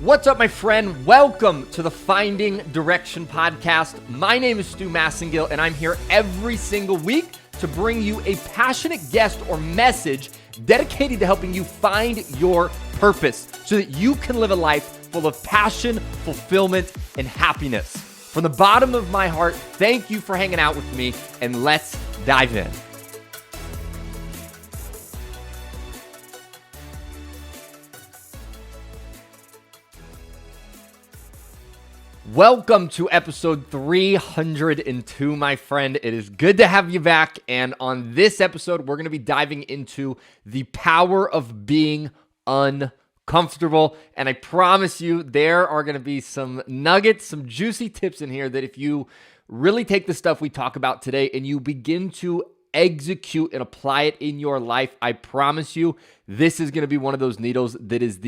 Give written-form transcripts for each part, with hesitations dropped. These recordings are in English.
What's up, my friend? Welcome to the Finding Direction podcast. My name is Stu Massengill, and I'm here every single week to bring you a passionate guest or message dedicated to helping you find your purpose so that you can live a life full of passion, fulfillment, and happiness. From the bottom of my heart, thank you for hanging out with me, and let's dive in. Welcome to episode 302, my friend. It is good to have you back. And on this episode, we're going to be diving into the power of being uncomfortable. And I promise you, there are going to be some nuggets, some juicy tips in here that if you really take the stuff we talk about today and you begin to execute and apply it in your life, I promise you, this is going to be one of those needles that is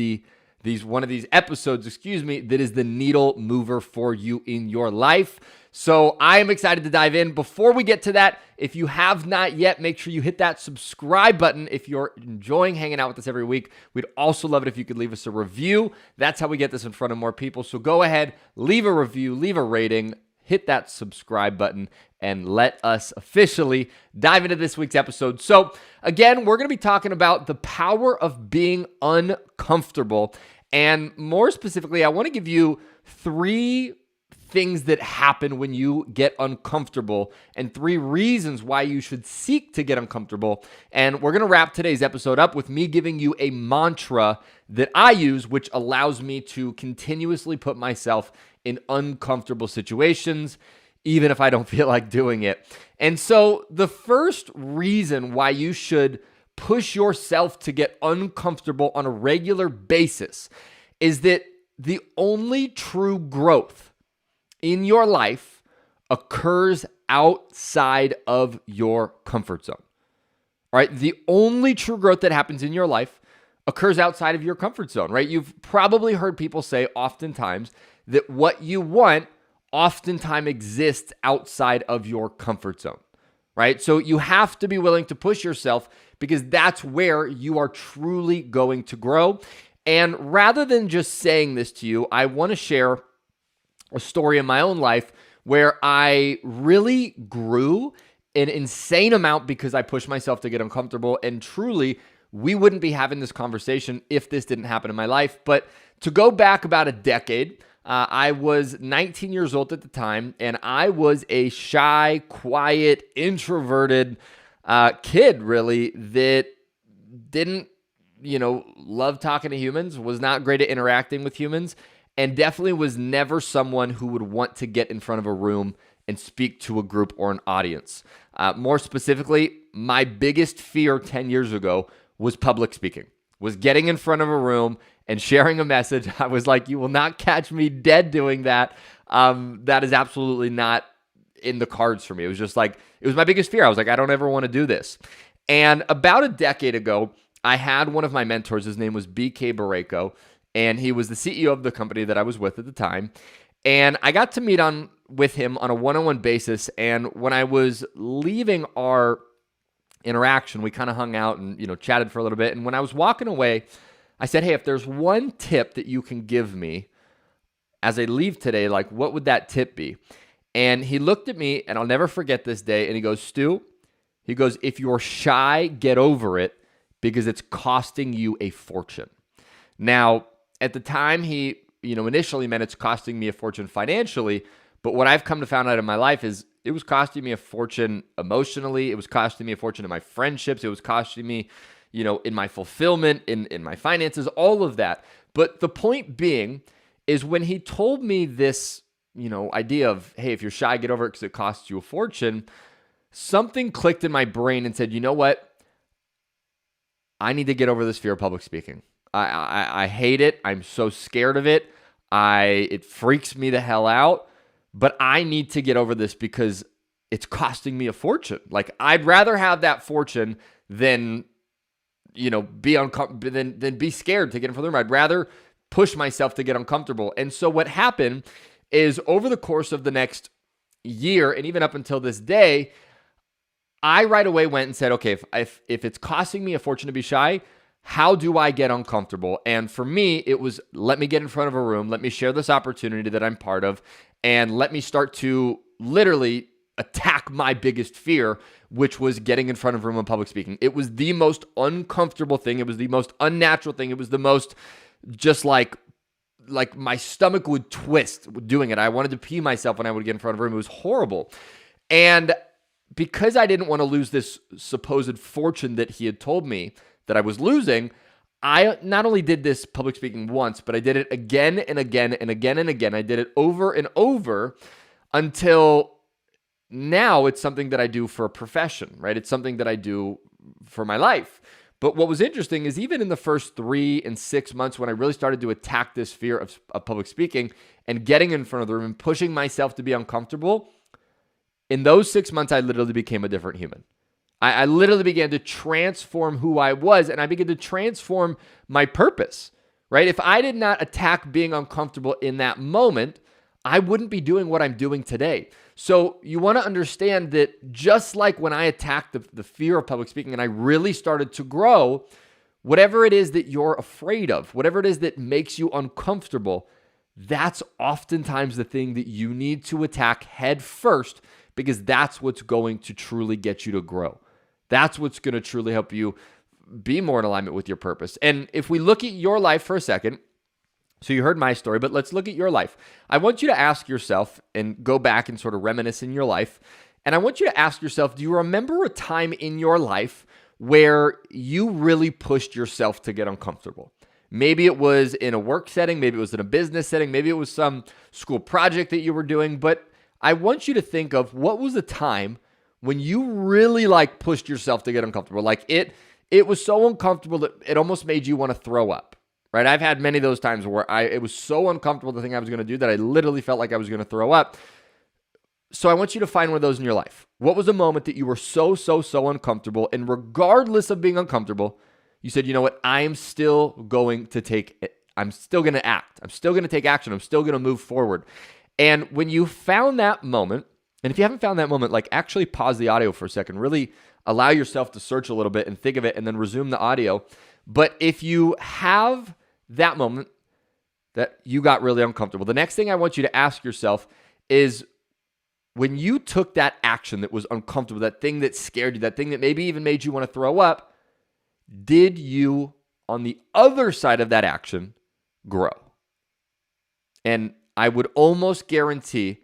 one of these episodes, that is the needle mover for you in your life. So I am excited to dive in. Before we get to that, if you have not yet, make sure you hit that subscribe button. If you're enjoying hanging out with us every week, we'd also love it if you could leave us a review. That's how we get this in front of more people. So go ahead, leave a review, leave a rating, hit that subscribe button, and let us officially dive into this week's episode. So again, we're going to be talking about the power of being uncomfortable. And more specifically, I want to give you 3 things that happen when you get uncomfortable and 3 reasons why you should seek to get uncomfortable. And we're going to wrap today's episode up with me giving you a mantra that I use, which allows me to continuously put myself in uncomfortable situations, even if I don't feel like doing it. And so the first reason why you should push yourself to get uncomfortable on a regular basis is that the only true growth in your life occurs outside of your comfort zone. All right? The only true growth that happens in your life occurs outside of your comfort zone, right? You've probably heard people say oftentimes that what you want oftentimes exists outside of your comfort zone, right? So you have to be willing to push yourself because that's where you are truly going to grow. And rather than just saying this to you, I want to share a story in my own life where I really grew an insane amount because I pushed myself to get uncomfortable. And truly, we wouldn't be having this conversation if this didn't happen in my life. But to go back about a decade, I was 19 years old at the time, and I was a shy, quiet, introverted kid, really, that didn't, love talking to humans, was not great at interacting with humans, and definitely was never someone who would want to get in front of a room and speak to a group or an audience. More specifically, my biggest fear 10 years ago was public speaking, was getting in front of a room and sharing a message. I was like, you will not catch me dead doing that. That is absolutely not in the cards for me. It was just like, it was my biggest fear. I was like, I don't ever want to do this. And about a decade ago, I had one of my mentors. His name was BK Borreco, and he was the CEO of the company that I was with at the time. And I got to meet with him on a one-on-one basis. And when I was leaving our interaction, we kind of hung out and, chatted for a little bit. And when I was walking away, I said, hey, if there's one tip that you can give me as I leave today, like, what would that tip be? And he looked at me, and I'll never forget this day, and he goes, Stu, he goes, if you're shy, get over it because it's costing you a fortune. Now, at the time, he, initially meant it's costing me a fortune financially, but what I've come to find out in my life is it was costing me a fortune emotionally. It was costing me a fortune in my friendships. It was costing me, in my fulfillment, in my finances, all of that. But the point being is when he told me this, idea of, hey, if you're shy, get over it because it costs you a fortune, something clicked in my brain and said, you know what? I need to get over this fear of public speaking. I hate it. I'm so scared of it. It freaks me the hell out. But I need to get over this because it's costing me a fortune. Like, I'd rather have that fortune than be scared to get in front of the room. I'd rather push myself to get uncomfortable. And so what happened is over the course of the next year and even up until this day, I right away went and said, okay, if it's costing me a fortune to be shy, how do I get uncomfortable? And for me, it was, let me get in front of a room, let me share this opportunity that I'm part of, and let me start to literally attack my biggest fear, which was getting in front of a room and public speaking. It was the most uncomfortable thing. It was the most unnatural thing. It was the most just like my stomach would twist doing it. I wanted to pee myself when I would get in front of a room. It was horrible. And because I didn't want to lose this supposed fortune that he had told me that I was losing, I not only did this public speaking once, but I did it again and again and again and again. I did it over and over until now it's something that I do for a profession, right? It's something that I do for my life. But what was interesting is even in the first 3 and 6 months when I really started to attack this fear of public speaking and getting in front of the room and pushing myself to be uncomfortable, in those 6 months, I literally became a different human. I literally began to transform who I was, and I began to transform my purpose, right? If I did not attack being uncomfortable in that moment, I wouldn't be doing what I'm doing today. So you want to understand that just like when I attacked the fear of public speaking and I really started to grow, whatever it is that you're afraid of, whatever it is that makes you uncomfortable, that's oftentimes the thing that you need to attack head first, because that's what's going to truly get you to grow. That's what's going to truly help you be more in alignment with your purpose. And if we look at your life for a second, so you heard my story, but let's look at your life. I want you to ask yourself and go back and sort of reminisce in your life. And I want you to ask yourself, do you remember a time in your life where you really pushed yourself to get uncomfortable? Maybe it was in a work setting, maybe it was in a business setting, maybe it was some school project that you were doing, but I want you to think of what was a time when you really pushed yourself to get uncomfortable. Like it was so uncomfortable that it almost made you want to throw up, right? I've had many of those times where it was so uncomfortable the thing I was going to do that I literally felt like I was going to throw up. So I want you to find one of those in your life. What was a moment that you were so uncomfortable, and regardless of being uncomfortable, you said, you know what, I'm still going to act. I'm still going to take action. I'm still going to move forward. And when you found that moment, and if you haven't found that moment, actually pause the audio for a second, really allow yourself to search a little bit and think of it and then resume the audio. But if you have that moment that you got really uncomfortable, the next thing I want you to ask yourself is, when you took that action that was uncomfortable, that thing that scared you, that thing that maybe even made you want to throw up, did you, on the other side of that action, grow? And I would almost guarantee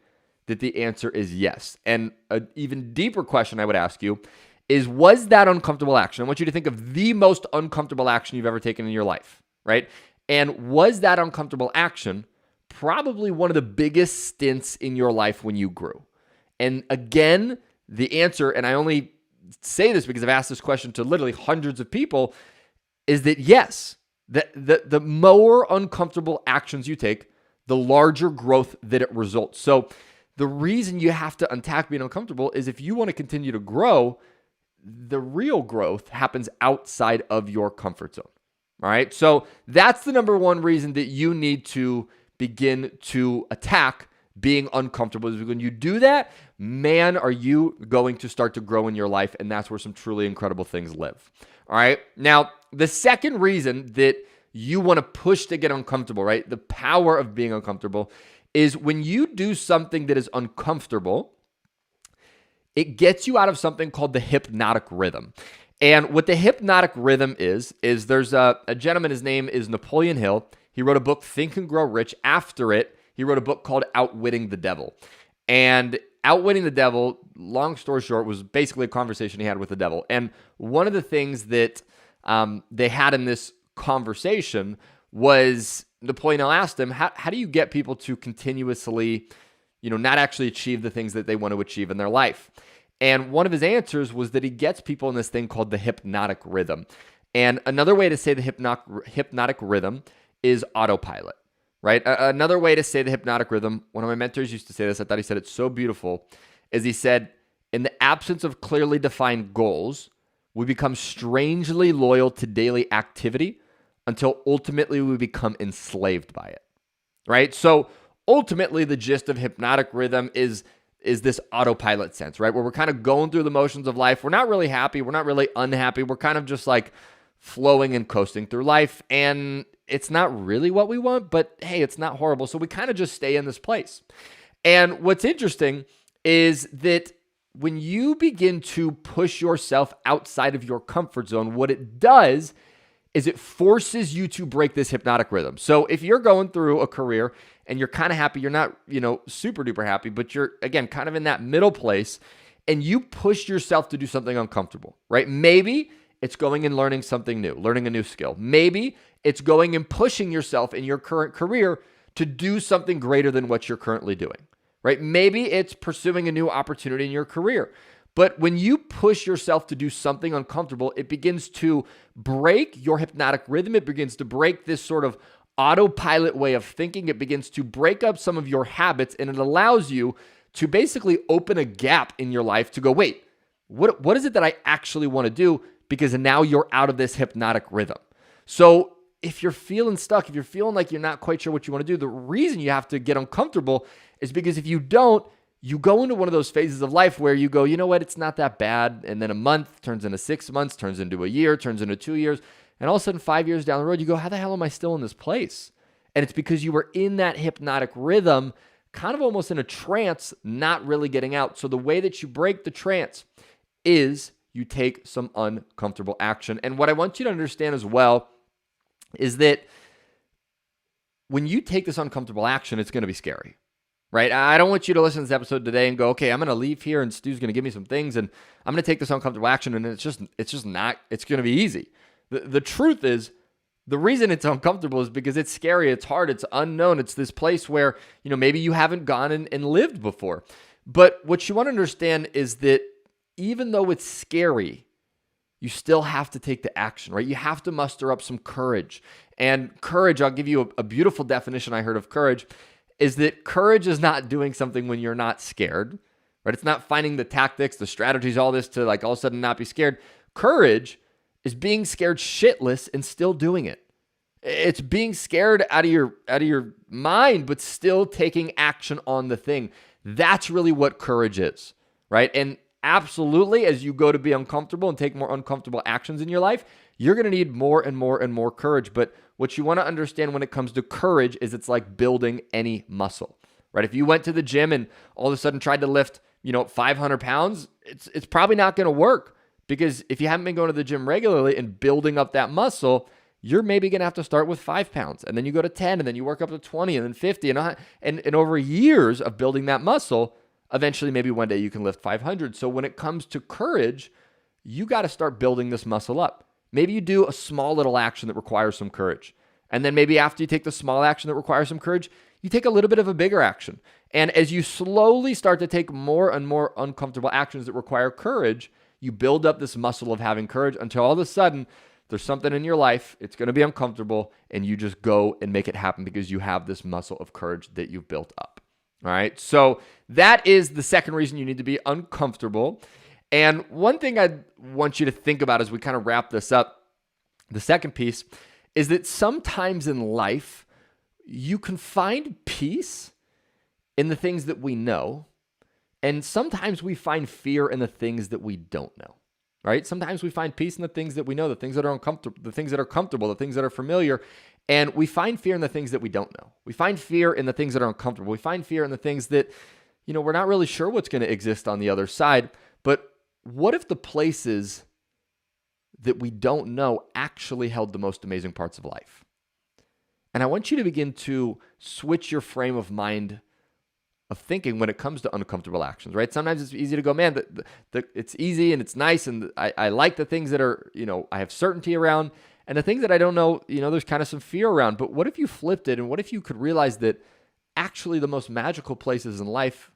that the answer is yes. And an even deeper question I would ask you is, was that uncomfortable action? I want you to think of the most uncomfortable action you've ever taken in your life, right? And was that uncomfortable action probably one of the biggest stints in your life when you grew? And again, the answer, and I only say this because I've asked this question to literally hundreds of people, is that yes, the more uncomfortable actions you take, the larger growth that it results. So the reason you have to attack being uncomfortable is if you want to continue to grow, the real growth happens outside of your comfort zone. All right. So that's the number one reason that you need to begin to attack being uncomfortable. Is when you do that, man, are you going to start to grow in your life. And that's where some truly incredible things live. All right. Now, the second reason that you want to push to get uncomfortable, right? The power of being uncomfortable is when you do something that is uncomfortable, it gets you out of something called the hypnotic rhythm. And what the hypnotic rhythm is there's a gentleman, his name is Napoleon Hill. He wrote a book, Think and Grow Rich. After it, he wrote a book called Outwitting the Devil. And Outwitting the Devil, long story short, was basically a conversation he had with the devil. And one of the things that they had in this conversation was Napoleon Hill asked him, how do you get people to continuously, not actually achieve the things that they want to achieve in their life? And one of his answers was that he gets people in this thing called the hypnotic rhythm. And another way to say the hypnotic rhythm is autopilot, right? Another way to say the hypnotic rhythm, one of my mentors used to say this, I thought he said it so beautiful, is he said, in the absence of clearly defined goals, we become strangely loyal to daily activity until ultimately we become enslaved by it, right? So ultimately the gist of hypnotic rhythm is this autopilot sense, right? Where we're kind of going through the motions of life. We're not really happy. We're not really unhappy. We're kind of just flowing and coasting through life. And it's not really what we want, but hey, it's not horrible. So we kind of just stay in this place. And what's interesting is that when you begin to push yourself outside of your comfort zone, what it does is it forces you to break this hypnotic rhythm. So if you're going through a career and you're kind of happy, you're not, super duper happy, but you're, again, kind of in that middle place, and you push yourself to do something uncomfortable, right? Maybe it's going and learning something new, learning a new skill. Maybe it's going and pushing yourself in your current career to do something greater than what you're currently doing, right? Maybe it's pursuing a new opportunity in your career. But when you push yourself to do something uncomfortable, it begins to break your hypnotic rhythm. It begins to break this sort of autopilot way of thinking. It begins to break up some of your habits, and it allows you to basically open a gap in your life to go, wait, what is it that I actually want to do? Because now you're out of this hypnotic rhythm. So if you're feeling stuck, if you're feeling like you're not quite sure what you want to do, the reason you have to get uncomfortable is because if you don't, you go into one of those phases of life where you go, you know what, it's not that bad. And then a month turns into 6 months, turns into a year, turns into 2 years. And all of a sudden, 5 years down the road, you go, how the hell am I still in this place? And it's because you were in that hypnotic rhythm, kind of almost in a trance, not really getting out. So the way that you break the trance is you take some uncomfortable action. And what I want you to understand as well is that when you take this uncomfortable action, it's going to be scary. Right? I don't want you to listen to this episode today and go, okay, I'm going to leave here and Stu's going to give me some things and I'm going to take this uncomfortable action, and it's just not, it's going to be easy. The truth is, the reason it's uncomfortable is because it's scary, it's hard, it's unknown. It's this place where, maybe you haven't gone and lived before. But what you want to understand is that even though it's scary, you still have to take the action, right? You have to muster up some courage. And courage, I'll give you a beautiful definition I heard of courage, is that courage is not doing something when you're not scared, right? It's not finding the tactics, the strategies, all this to like all of a sudden not be scared. Courage is being scared shitless and still doing it. It's being scared out of your mind, but still taking action on the thing. That's really what courage is, right? And absolutely, as you go to be uncomfortable and take more uncomfortable actions in your life, you're going to need more and more and more courage. But what you want to understand when it comes to courage is it's like building any muscle, right? If you went to the gym and all of a sudden tried to lift, 500 pounds, it's probably not going to work, because if you haven't been going to the gym regularly and building up that muscle, you're maybe going to have to start with 5 pounds, and then you go to 10, and then you work up to 20, and then 50, and over years of building that muscle, eventually maybe one day you can lift 500. So when it comes to courage, you got to start building this muscle up. Maybe you do a small little action that requires some courage. And then maybe after you take the small action that requires some courage, you take a little bit of a bigger action. And as you slowly start to take more and more uncomfortable actions that require courage, you build up this muscle of having courage until all of a sudden there's something in your life, it's going to be uncomfortable, and you just go and make it happen because you have this muscle of courage that you've built up. All right. So that is the second reason you need to be uncomfortable. And one thing I want you to think about as we kind of wrap this up, the second piece, is that sometimes in life, you can find peace in the things that we know, and sometimes we find fear in the things that we don't know, right? Sometimes we find peace in the things that we know, the things that are uncomfortable, the things that are comfortable, the things that are familiar, and we find fear in the things that we don't know. We find fear in the things that are uncomfortable. We find fear in the things that, we're not really sure what's going to exist on the other side, but what if the places that we don't know actually held the most amazing parts of life? And I want you to begin to switch your frame of mind of thinking when it comes to uncomfortable actions, right? Sometimes it's easy to go, man, it's easy and it's nice, and I like the things that are, I have certainty around, and the things that I don't know, there's kind of some fear around. But what if you flipped it, and what if you could realize that actually the most magical places in life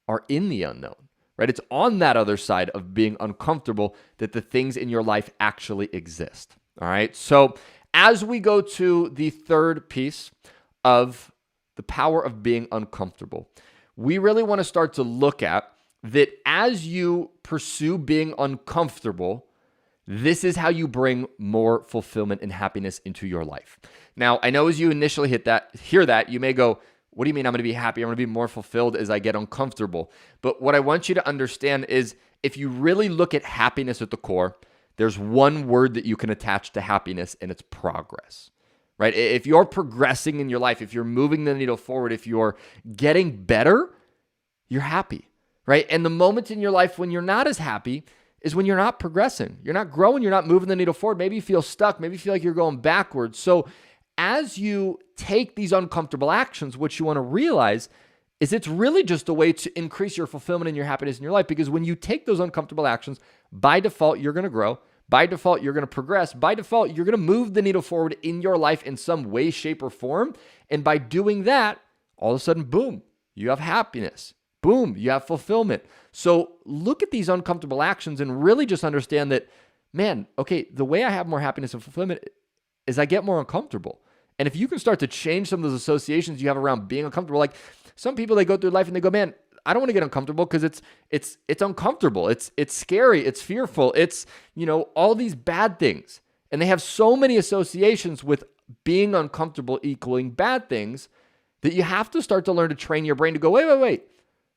are in the unknown? Right? It's on that other side of being uncomfortable that the things in your life actually exist. All right. So as we go to the third piece of the power of being uncomfortable, we really want to start to look at that as you pursue being uncomfortable, this is how you bring more fulfillment and happiness into your life. Now, I know as you initially hear that, you may go, what do you mean I'm going to be happy? I'm going to be more fulfilled as I get uncomfortable. But what I want you to understand is if you really look at happiness at the core, there's one word that you can attach to happiness, and it's progress, right? If you're progressing in your life, if you're moving the needle forward, if you're getting better, you're happy, right? And the moments in your life when you're not as happy is when you're not progressing. You're not growing. You're not moving the needle forward. Maybe you feel stuck. Maybe you feel like you're going backwards. So as you take these uncomfortable actions, what you want to realize is it's really just a way to increase your fulfillment and your happiness in your life. Because when you take those uncomfortable actions, by default, you're going to grow. By default, you're going to progress. By default, you're going to move the needle forward in your life in some way, shape, or form. And by doing that, all of a sudden, boom, you have happiness. Boom, you have fulfillment. So look at these uncomfortable actions and really just understand that, man, okay, the way I have more happiness and fulfillment is I get more uncomfortable. And if you can start to change some of those associations you have around being uncomfortable, like some people, they go through life and they go, man, I don't want to get uncomfortable because it's uncomfortable. It's scary. It's fearful. It's, all these bad things. And they have so many associations with being uncomfortable equaling bad things that you have to start to learn to train your brain to go, wait.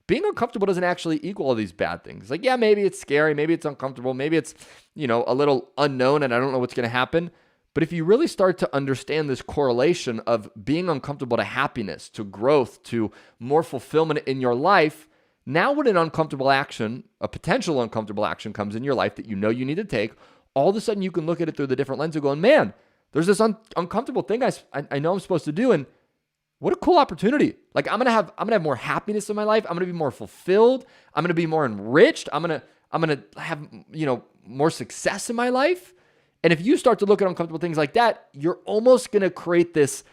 Being uncomfortable doesn't actually equal all these bad things. Like, yeah, maybe it's scary. Maybe it's uncomfortable. Maybe it's, a little unknown and I don't know what's going to happen. But if you really start to understand this correlation of being uncomfortable to happiness, to growth, to more fulfillment in your life, now when an uncomfortable action, a potential uncomfortable action comes in your life that you know you need to take, all of a sudden you can look at it through the different lens and going, man, there's this uncomfortable thing I know I'm supposed to do, and what a cool opportunity. Like I'm gonna have more happiness in my life. I'm gonna be more fulfilled. I'm gonna be more enriched. I'm gonna have, more success in my life. And if you start to look at uncomfortable things like that, you're almost gonna create this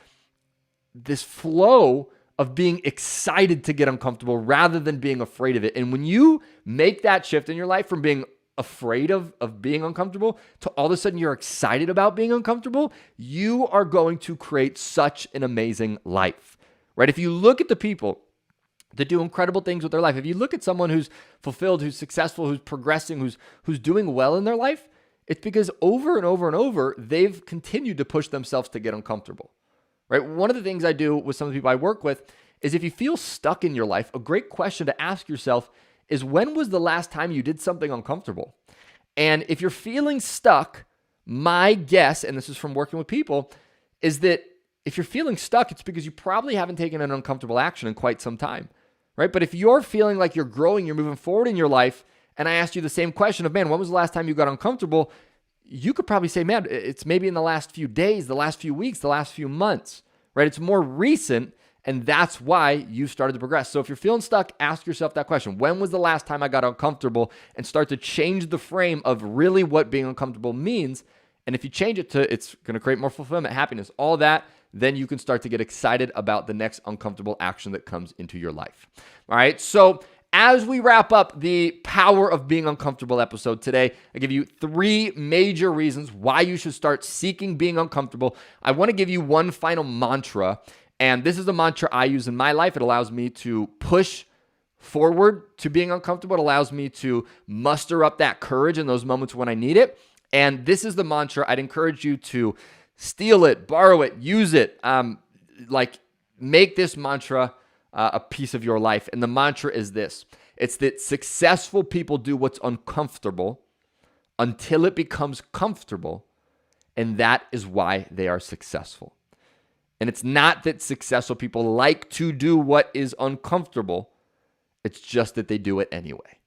flow of being excited to get uncomfortable rather than being afraid of it. And when you make that shift in your life from being afraid of being uncomfortable to all of a sudden you're excited about being uncomfortable, you are going to create such an amazing life, right? If you look at the people that do incredible things with their life, if you look at someone who's fulfilled, who's successful, who's progressing, who's doing well in their life, it's because over and over and over, they've continued to push themselves to get uncomfortable, right? One of the things I do with some of the people I work with is if you feel stuck in your life, a great question to ask yourself is when was the last time you did something uncomfortable? And if you're feeling stuck, my guess, and this is from working with people, is that if you're feeling stuck, it's because you probably haven't taken an uncomfortable action in quite some time, right? But if you're feeling like you're growing, you're moving forward in your life, and I asked you the same question of, man, when was the last time you got uncomfortable? You could probably say, man, it's maybe in the last few days, the last few weeks, the last few months, right? It's more recent. And that's why you started to progress. So if you're feeling stuck, ask yourself that question. When was the last time I got uncomfortable? And start to change the frame of really what being uncomfortable means. And if you change it to it's going to create more fulfillment, happiness, all that, then you can start to get excited about the next uncomfortable action that comes into your life. All right. So as we wrap up the Power of Being Uncomfortable episode today, I give you 3 major reasons why you should start seeking being uncomfortable. I want to give you one final mantra. And this is a mantra I use in my life. It allows me to push forward to being uncomfortable. It allows me to muster up that courage in those moments when I need it. And this is the mantra. I'd encourage you to steal it, borrow it, use it. Make this mantra a piece of your life. And the mantra is this. It's that successful people do what's uncomfortable until it becomes comfortable. And that is why they are successful. And it's not that successful people like to do what is uncomfortable. It's just that they do it anyway.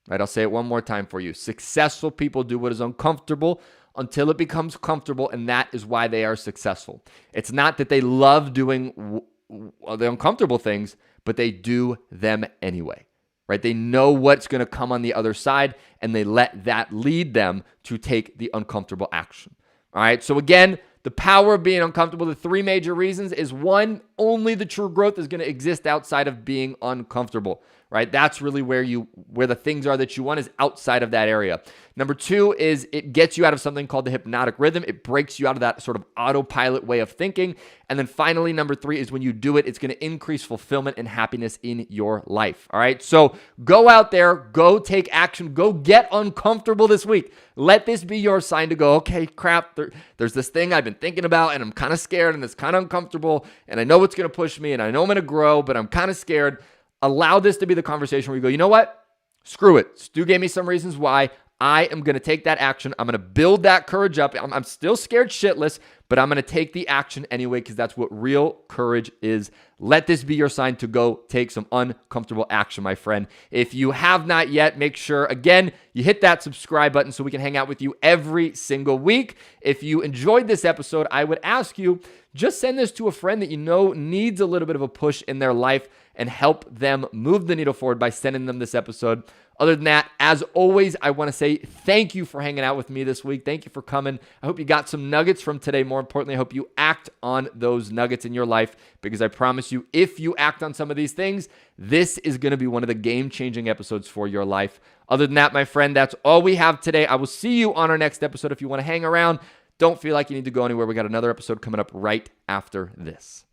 Right? I'll say it one more time for you. Successful people do what is uncomfortable until it becomes comfortable, and that is why they are successful. It's not that they love doing the uncomfortable things, but they do them anyway. Right? They know what's going to come on the other side, and they let that lead them to take the uncomfortable action. All right? So again, the power of being uncomfortable, the 3 major reasons is 1, only the true growth is going to exist outside of being uncomfortable, right? That's really where the things are that you want is outside of that area. Number 2 is it gets you out of something called the hypnotic rhythm. It breaks you out of that sort of autopilot way of thinking. And then finally, number 3 is when you do it, it's going to increase fulfillment and happiness in your life. All right. So go out there, go take action, go get uncomfortable this week. Let this be your sign to go, okay, crap, there's this thing I've been thinking about and I'm kind of scared and it's kind of uncomfortable and I know it's going to push me and I know I'm going to grow, but I'm kind of scared. Allow this to be the conversation where you go, you know what? Screw it. Stu gave me some reasons why. I am going to take that action. I'm going to build that courage up. I'm still scared shitless, but I'm going to take the action anyway because that's what real courage is. Let this be your sign to go take some uncomfortable action, my friend. If you have not yet, make sure, again, you hit that subscribe button so we can hang out with you every single week. If you enjoyed this episode, I would ask you, just send this to a friend that you know needs a little bit of a push in their life and help them move the needle forward by sending them this episode. Other than that, as always, I want to say thank you for hanging out with me this week. Thank you for coming. I hope you got some nuggets from today. More importantly, I hope you act on those nuggets in your life because I promise you, if you act on some of these things, this is going to be one of the game-changing episodes for your life. Other than that, my friend, that's all we have today. I will see you on our next episode. If you want to hang around, don't feel like you need to go anywhere. We got another episode coming up right after this.